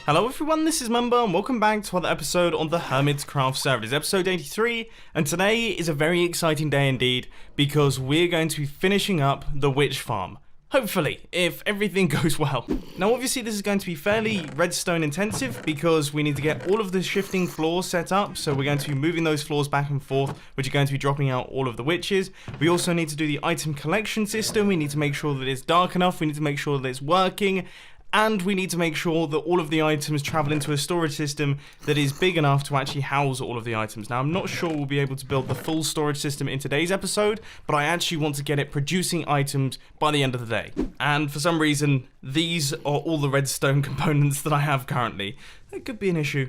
Hello everyone, this is Mumbo and welcome back to another episode on the Hermitcraft server. It is episode 83 and today is a very exciting day indeed because we're going to be finishing up the witch farm. Hopefully, if everything goes well. Now obviously this is going to be fairly redstone intensive because we need to get all of the shifting floors set up. So we're going to be moving those floors back and forth, which are going to be dropping out all of the witches. We also need to do the item collection system. We need to make sure that it's dark enough. We need to make sure that it's working. And we need to make sure that all of the items travel into a storage system that is big enough to actually house all of the items. Now, I'm not sure we'll be able to build the full storage system in today's episode, but I actually want to get it producing items by the end of the day. And for some reason, these are all the redstone components that I have currently. That could be an issue.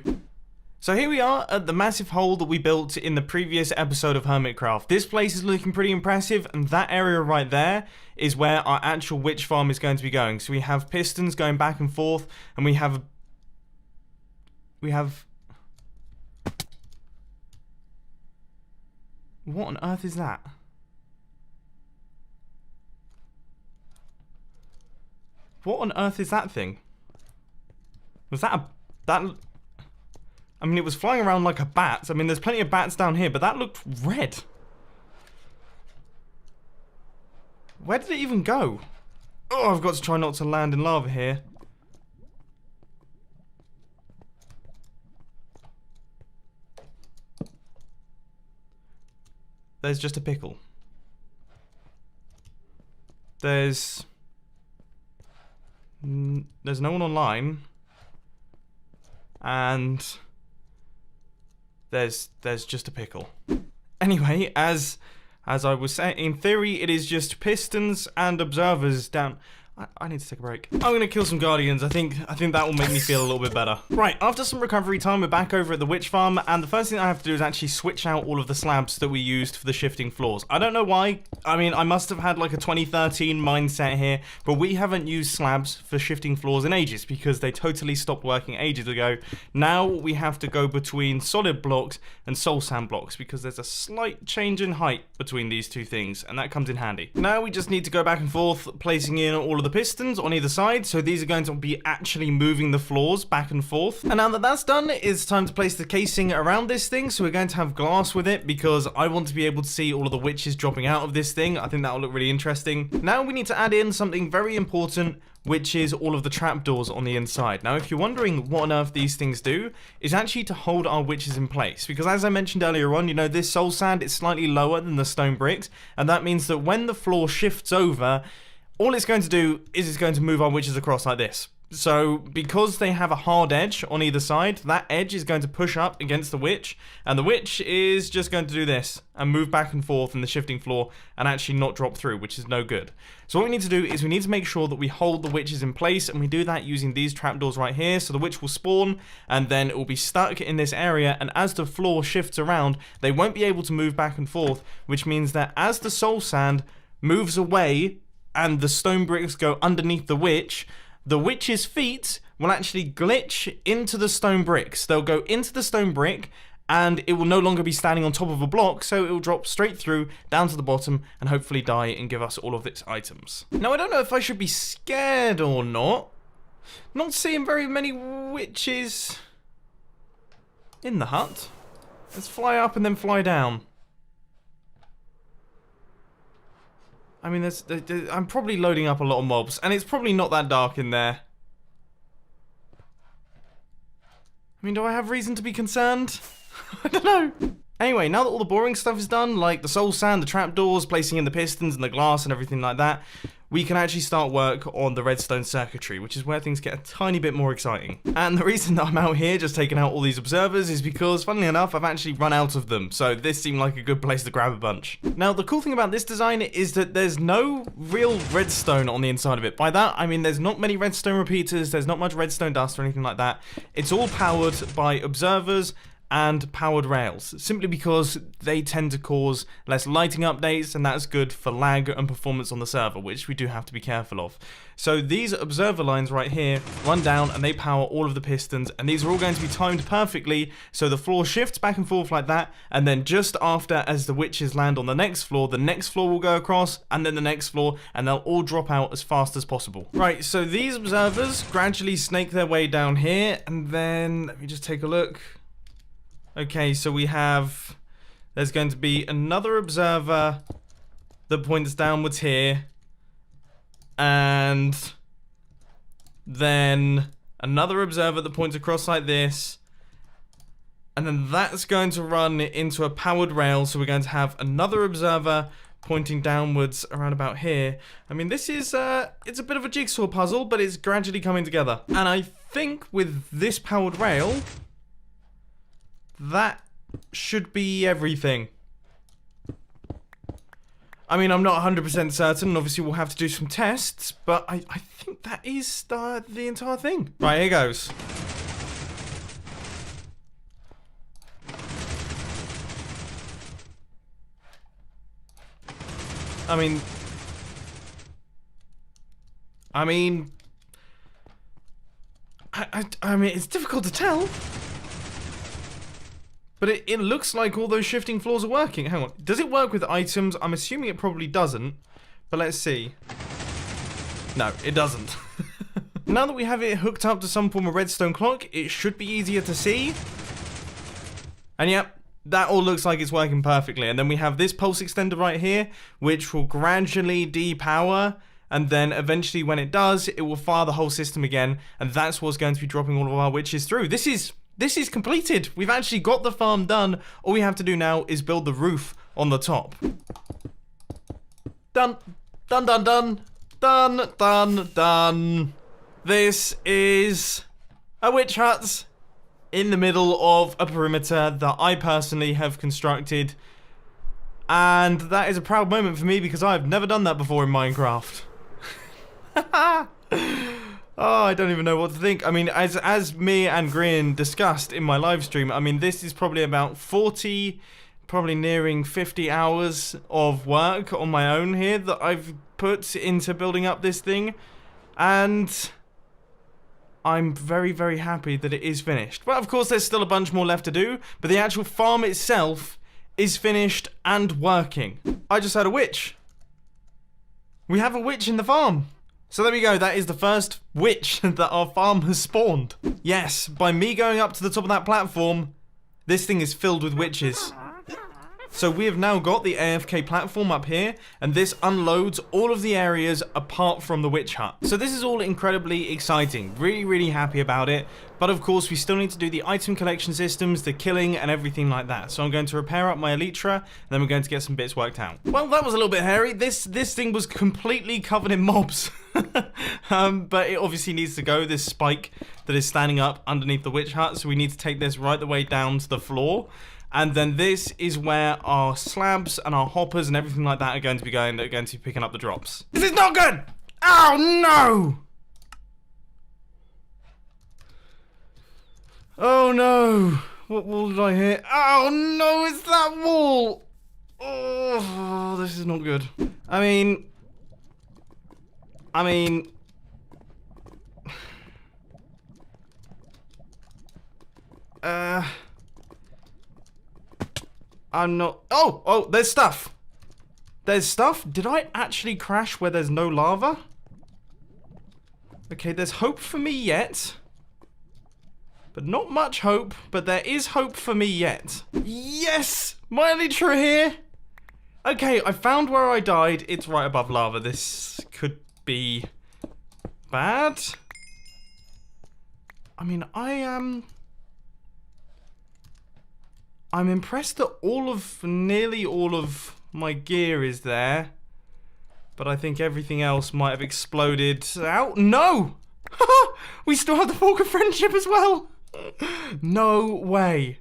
So here we are at the massive hole that we built in the previous episode of Hermitcraft. This place is looking pretty impressive, and that area right there is where our actual witch farm is going to be going. So we have pistons going back and forth, and we have... What on earth is that? What on earth is that thing? Was that a... I mean, it was flying around like a bat. I mean, there's plenty of bats down here, but that looked red. Where did it even go? Oh, I've got to try not to land in lava here. There's just a pickle. There's no one online. And... There's just a pickle. Anyway, as I was saying, in theory, it is just pistons and observers down. I need to take a break. I'm gonna kill some guardians. I think that will make me feel a little bit better. Right, after some recovery time, we're back over at the witch farm, and the first thing I have to do is actually switch out all of the slabs that we used for the shifting floors. I don't know why. I mean, I must have had like a 2013 mindset here, but we haven't used slabs for shifting floors in ages because they totally stopped working ages ago. Now we have to go between solid blocks and soul sand blocks because there's a slight change in height between these two things, and that comes in handy. Now we just need to go back and forth, placing in all of the pistons on either side, so these are going to be actually moving the floors back and forth. And now that that's done, it's time to place the casing around this thing, so we're going to have glass with it because I want to be able to see all of the witches dropping out of this thing. I think that will look really interesting. Now we need to add in something very important, which is all of the trapdoors on the inside. Now, if you're wondering what on earth these things do, is actually to hold our witches in place. Because as I mentioned earlier on, you know, this soul sand is slightly lower than the stone bricks, and that means that when the floor shifts over, all it's going to do is it's going to move our witches across like this. So, because they have a hard edge on either side, that edge is going to push up against the witch, and the witch is just going to do this and move back and forth in the shifting floor and actually not drop through, which is no good. So what we need to do is we need to make sure that we hold the witches in place, and we do that using these trapdoors right here. So the witch will spawn, and then it will be stuck in this area, and as the floor shifts around, they won't be able to move back and forth, which means that as the soul sand moves away, and the stone bricks go underneath the witch's feet will actually glitch into the stone bricks. They'll go into the stone brick, and it will no longer be standing on top of a block, so it will drop straight through, down to the bottom, and hopefully die and give us all of its items. Now, I don't know if I should be scared or not. Not seeing very many witches in the hut. Let's fly up and then fly down. I mean, I'm probably loading up a lot of mobs, and it's probably not that dark in there. I mean, do I have reason to be concerned? I don't know. Anyway, now that all the boring stuff is done, like the soul sand, the trapdoors, placing in the pistons and the glass and everything like that, we can actually start work on the redstone circuitry, which is where things get a tiny bit more exciting. And the reason that I'm out here just taking out all these observers is because, funnily enough, I've actually run out of them, so this seemed like a good place to grab a bunch. Now, the cool thing about this design is that there's no real redstone on the inside of it. By that, I mean there's not many redstone repeaters, there's not much redstone dust or anything like that. It's all powered by observers and powered rails, simply because they tend to cause less lighting updates, and that's good for lag and performance on the server, which we do have to be careful of. So these observer lines right here run down and they power all of the pistons, and these are all going to be timed perfectly, so the floor shifts back and forth like that, and then just after, as the witches land on the next floor will go across, and then the next floor, and they'll all drop out as fast as possible. Right, so these observers gradually snake their way down here, and then let me just take a look. Okay, so there's going to be another observer that points downwards here, and then another observer that points across like this, and then that's going to run into a powered rail, so we're going to have another observer pointing downwards around about here. I mean, this is, it's a bit of a jigsaw puzzle, but it's gradually coming together. And I think with this powered rail, that should be everything. I mean, I'm not 100% certain, and obviously we'll have to do some tests, but I think that is the entire thing. Right, here goes. I mean, I mean, it's difficult to tell. But it looks like all those shifting floors are working. Hang on. Does it work with items? I'm assuming it probably doesn't. But let's see. No, it doesn't. Now that we have it hooked up to some form of redstone clock, it should be easier to see. And yep, that all looks like it's working perfectly. And then we have this pulse extender right here, which will gradually depower. And then eventually when it does, it will fire the whole system again. And that's what's going to be dropping all of our witches through. This is completed. We've actually got the farm done. All we have to do now is build the roof on the top. Done. Done, done, done. Done, done, done. This is a witch hut in the middle of a perimeter that I personally have constructed. And that is a proud moment for me because I've never done that before in Minecraft. Oh, I don't even know what to think. I mean, as me and Grian discussed in my live stream, I mean, this is probably about 40, probably nearing 50 hours of work on my own here that I've put into building up this thing. And I'm very, very happy that it is finished. But of course, there's still a bunch more left to do, but the actual farm itself is finished and working. I just had a witch. We have a witch in the farm. So there we go, that is the first witch that our farm has spawned. Yes, by me going up to the top of that platform, this thing is filled with witches. So we have now got the AFK platform up here, and this unloads all of the areas apart from the witch hut. So this is all incredibly exciting, really, really happy about it. But of course, we still need to do the item collection systems, the killing, and everything like that. So I'm going to repair up my elytra, and then we're going to get some bits worked out. Well, that was a little bit hairy. This thing was completely covered in mobs. But it obviously needs to go, this spike that is standing up underneath the witch hut. So we need to take this right the way down to the floor. And then this is where our slabs and our hoppers and everything like that are going to be going. They're going to be picking up the drops. This is not good! Oh, no! Oh, no. What wall did I hit? Oh, no, it's that wall! Oh, this is not good. I mean... I'm not... Oh, there's stuff. There's stuff? Did I actually crash where there's no lava? Okay, there's hope for me yet. But not much hope, but there is hope for me yet. Yes! My elytra here! Okay, I found where I died. It's right above lava. This could be bad. I mean, I'm impressed that nearly all of my gear is there. But I think everything else might have exploded out. No! We still have the fork of friendship as well! No way.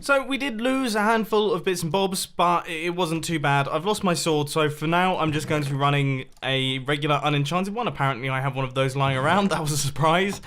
So we did lose a handful of bits and bobs, but it wasn't too bad. I've lost my sword, so for now I'm just going to be running a regular unenchanted one. Apparently I have one of those lying around. That was a surprise.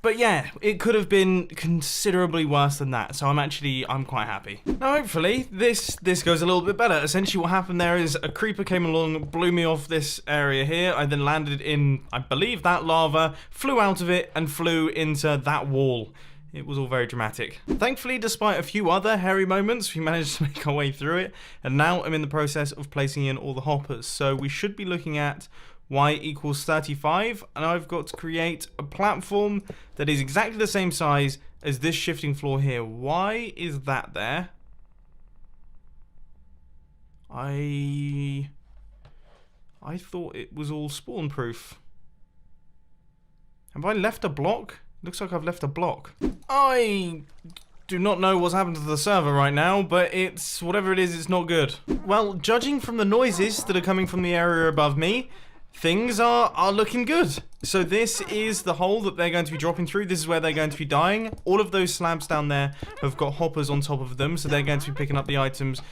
But yeah, it could have been considerably worse than that, so I'm quite happy. Now hopefully, this goes a little bit better. Essentially what happened there is a creeper came along, blew me off this area here. I then landed in, I believe, that lava, flew out of it, and flew into that wall. It was all very dramatic. Thankfully, despite a few other hairy moments, we managed to make our way through it, and now I'm in the process of placing in all the hoppers. So we should be looking at y equals 35, and I've got to create a platform that is exactly the same size as this shifting floor here. Why is that there? I thought it was all spawn proof. Have I left a block? Looks like I've left a block. I do not know what's happened to the server right now, but it's whatever it is, it's not good. Well, judging from the noises that are coming from the area above me, things are looking good. So this is the hole that they're going to be dropping through. This is where they're going to be dying. All of those slabs down there have got hoppers on top of them, so they're going to be picking up the items.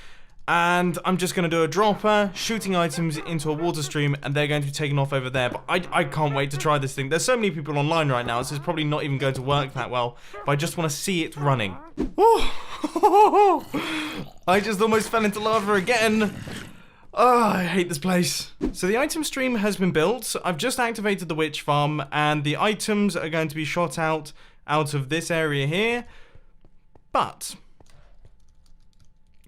And I'm just going to do a dropper, shooting items into a water stream, and they're going to be taken off over there. But I can't wait to try this thing. There's so many people online right now, so it's probably not even going to work that well. But I just want to see it running. Oh, I just almost fell into lava again. Oh, I hate this place. So the item stream has been built. I've just activated the witch farm, and the items are going to be shot out of this area here. But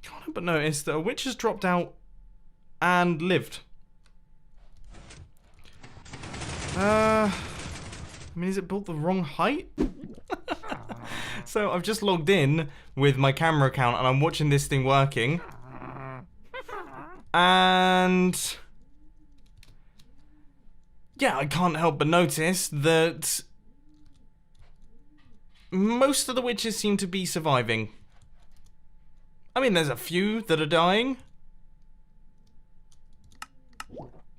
can't help but notice that a witch has dropped out and lived. I mean, is it built the wrong height? So I've just logged in with my camera account, and I'm watching this thing working. And yeah, I can't help but notice that most of the witches seem to be surviving. I mean, there's a few that are dying.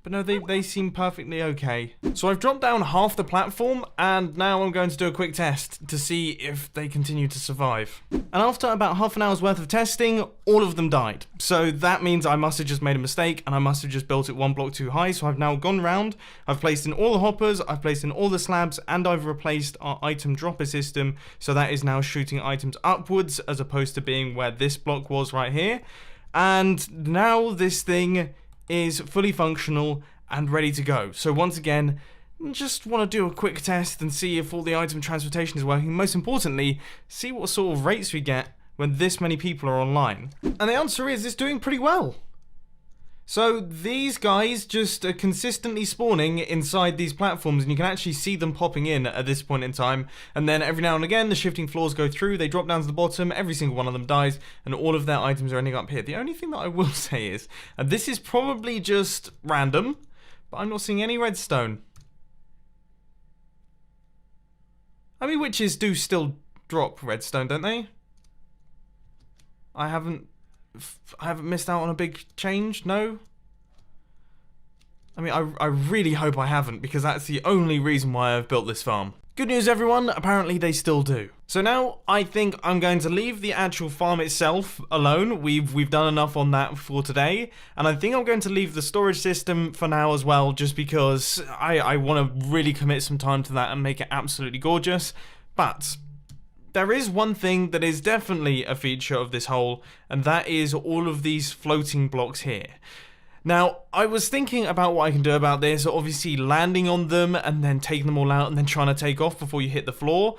But no, they seem perfectly okay. So I've dropped down half the platform, and now I'm going to do a quick test to see if they continue to survive. And after about half an hour's worth of testing, all of them died. So that means I must have just made a mistake, and I must have just built it one block too high. So I've now gone round, I've placed in all the hoppers, I've placed in all the slabs, and I've replaced our item dropper system. So that is now shooting items upwards, as opposed to being where this block was right here. And now this thing is fully functional and ready to go. So once again, just want to do a quick test and see if all the item transportation is working. Most importantly, see what sort of rates we get when this many people are online. And the answer is it's doing pretty well. So these guys just are consistently spawning inside these platforms, and you can actually see them popping in at this point in time. And then every now and again, the shifting floors go through, they drop down to the bottom, every single one of them dies, and all of their items are ending up here. The only thing that I will say is, and this is probably just random, but I'm not seeing any redstone. I mean, witches do still drop redstone, don't they? I haven't missed out on a big change, no? I mean, I really hope I haven't, because that's the only reason why I've built this farm. Good news, everyone, apparently they still do. So now, I think I'm going to leave the actual farm itself alone. We've done enough on that for today, and I think I'm going to leave the storage system for now as well, just because I want to really commit some time to that and make it absolutely gorgeous. But there is one thing that is definitely a feature of this hole, and that is all of these floating blocks here. Now, I was thinking about what I can do about this. Obviously, landing on them and then taking them all out and then trying to take off before you hit the floor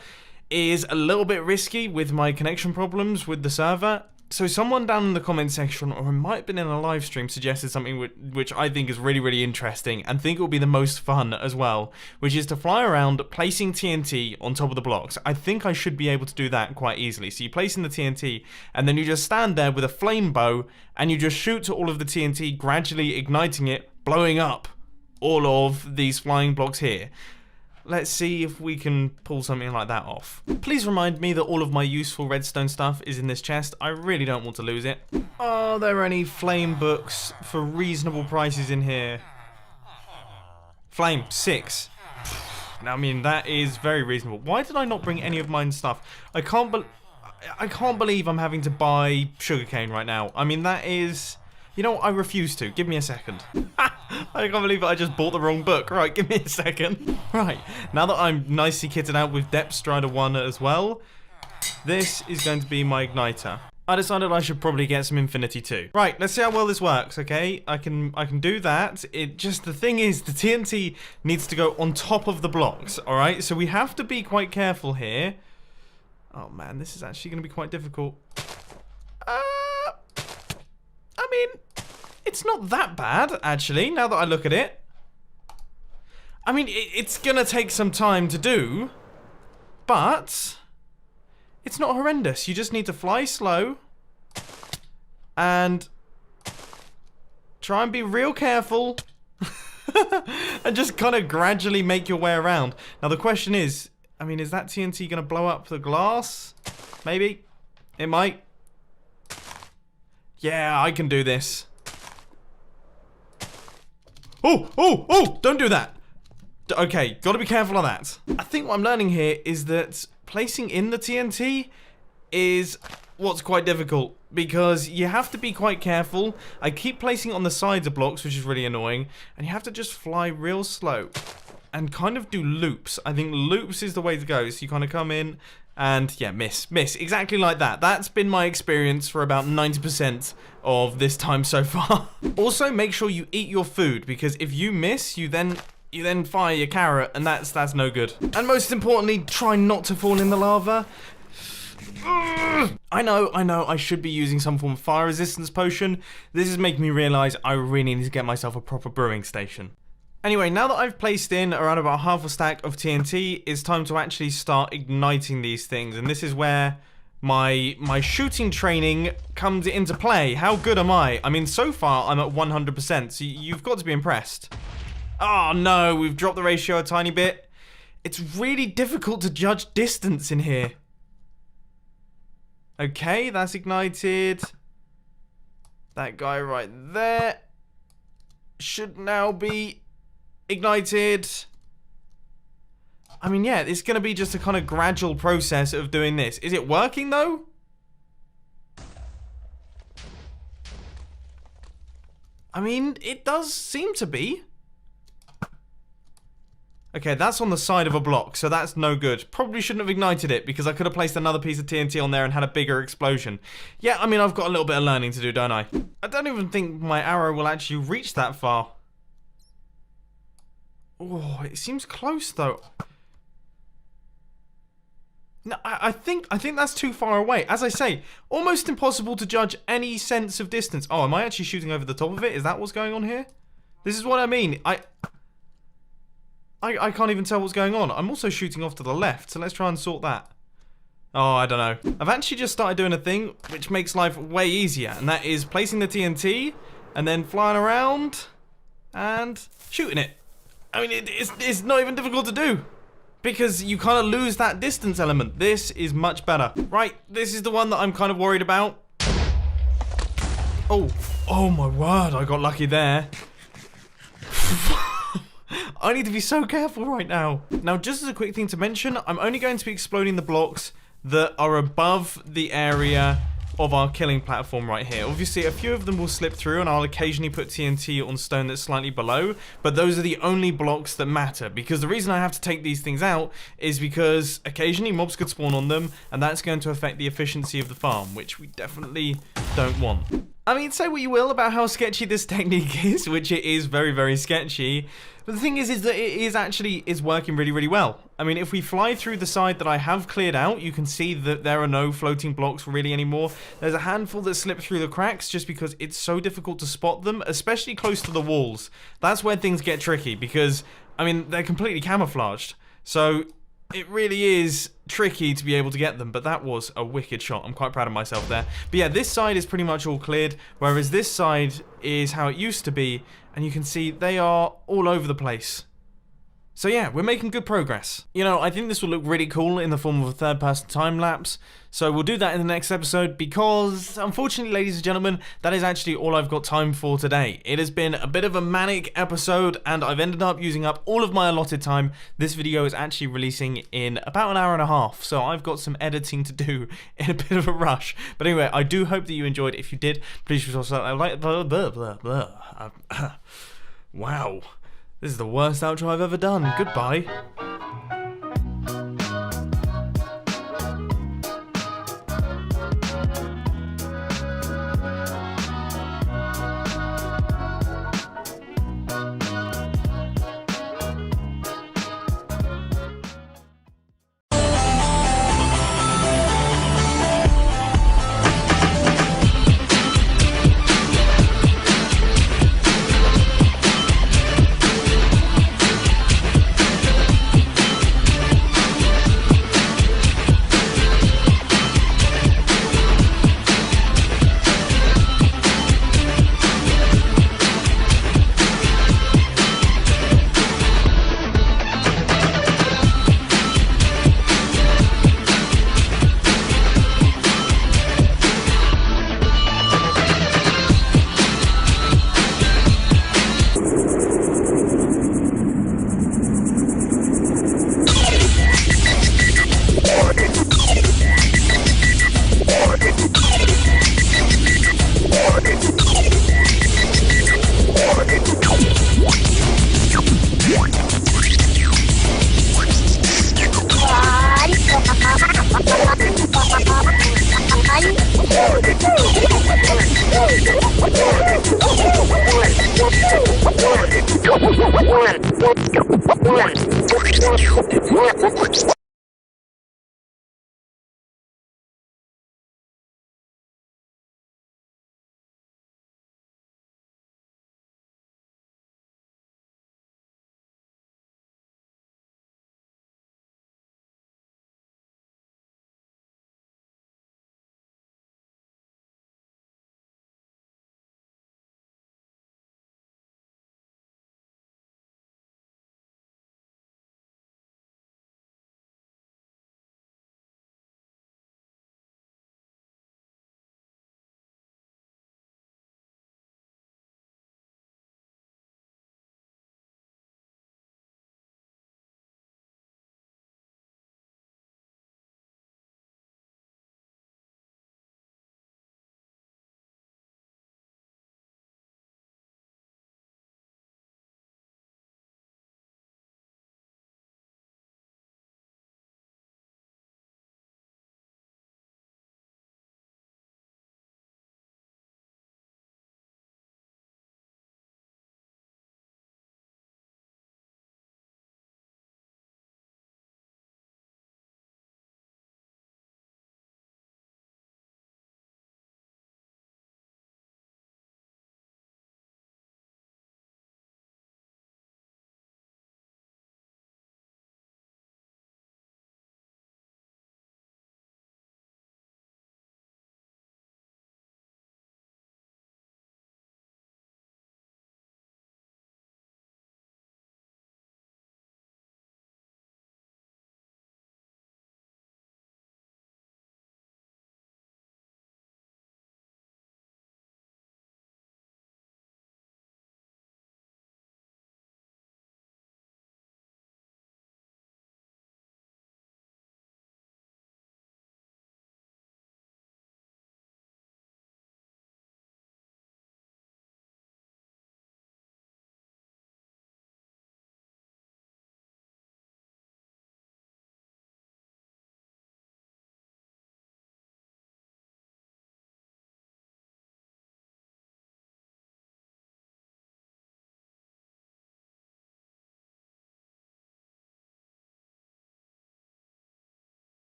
is a little bit risky with my connection problems with the server. So someone down in the comment section, or it might have been in a live stream, suggested something which I think is really, really interesting and think it will be the most fun as well, which is to fly around placing TNT on top of the blocks. I think I should be able to do that quite easily. So you place in the TNT, and then you just stand there with a flame bow, and you just shoot all of the TNT, gradually igniting it, blowing up all of these flying blocks here. Let's see if we can pull something like that off. Please remind me that all of my useful redstone stuff is in this chest. I really don't want to lose it. Are there any flame books for reasonable prices in here? Flame, 6. Now, I mean, that is very reasonable. Why did I not bring any of mine stuff? I can't believe I'm having to buy sugarcane right now. I mean, that is... You know what? I refuse to. Give me a second. I can't believe I just bought the wrong book. Right, give me a second. Right, now that I'm nicely kitted out with Depth Strider 1 as well, this is going to be my igniter. I decided I should probably get some Infinity too. Right, let's see how well this works, okay? I can do that. The thing is, the TNT needs to go on top of the blocks, alright? So we have to be quite careful here. Oh man, this is actually going to be quite difficult. I mean, it's not that bad, actually, now that I look at it. I mean, it's going to take some time to do, but it's not horrendous. You just need to fly slow and try and be real careful and just kind of gradually make your way around. Now, the question is, I mean, is that TNT going to blow up the glass? Maybe. It might. Yeah, I can do this. Oh, don't do that. Okay, gotta be careful of that. I think what I'm learning here is that placing in the TNT is what's quite difficult, because you have to be quite careful. I keep placing it on the sides of blocks, which is really annoying, and you have to just fly real slow and kind of do loops. I think loops is the way to go. So you kind of come in and, yeah, miss. Exactly like that. That's been my experience for about 90% of this time so far. Also, make sure you eat your food, because if you miss, you then fire your carrot, and that's no good. And most importantly, try not to fall in the lava. I know, I should be using some form of fire resistance potion. This is making me realize I really need to get myself a proper brewing station. Anyway, now that I've placed in around about half a stack of TNT, it's time to actually start igniting these things. And this is where my shooting training comes into play. How good am I? I mean, so far I'm at 100%, so you've got to be impressed. Oh no, we've dropped the ratio a tiny bit. It's really difficult to judge distance in here. Okay, that's ignited. That guy right there should now be ignited. I mean, yeah, it's going to be just a kind of gradual process of doing this. Is it working, though? I mean, it does seem to be. Okay, that's on the side of a block, so that's no good. Probably shouldn't have ignited it, because I could have placed another piece of TNT on there and had a bigger explosion. Yeah, I mean, I've got a little bit of learning to do, don't I? I don't even think my arrow will actually reach that far. Oh, it seems close, though. No, I think that's too far away. As I say, almost impossible to judge any sense of distance. Oh, am I actually shooting over the top of it? Is that what's going on here? This is what I mean. I can't even tell what's going on. I'm also shooting off to the left, so let's try and sort that. Oh, I don't know. I've actually just started doing a thing which makes life way easier, and that is placing the TNT and then flying around and shooting it. I mean, it's not even difficult to do, because you kind of lose that distance element. This is much better. Right, this is the one that I'm kind of worried about. Oh my word, I got lucky there. I need to be so careful right now. Now, just as a quick thing to mention, I'm only going to be exploding the blocks that are above the area of our killing platform right here. Obviously, a few of them will slip through, and I'll occasionally put TNT on stone that's slightly below, but those are the only blocks that matter, because the reason I have to take these things out is because occasionally mobs could spawn on them, and that's going to affect the efficiency of the farm, which we definitely don't want. I mean, say what you will about how sketchy this technique is, which it is very, very sketchy, but the thing is that it is working really, really well. I mean, if we fly through the side that I have cleared out, you can see that there are no floating blocks really anymore. There's a handful that slip through the cracks just because it's so difficult to spot them, especially close to the walls. That's where things get tricky because, I mean, they're completely camouflaged. So it really is tricky to be able to get them, but that was a wicked shot. I'm quite proud of myself there. But yeah, this side is pretty much all cleared, whereas this side is how it used to be, and you can see they are all over the place. So yeah, we're making good progress. You know, I think this will look really cool in the form of a third-person time-lapse, so we'll do that in the next episode because, unfortunately, ladies and gentlemen, that is actually all I've got time for today. It has been a bit of a manic episode, and I've ended up using up all of my allotted time. This video is actually releasing in about an hour and a half, so I've got some editing to do in a bit of a rush. But anyway, I do hope that you enjoyed. If you did, please also like... Wow, this is the worst outro I've ever done. Goodbye. One.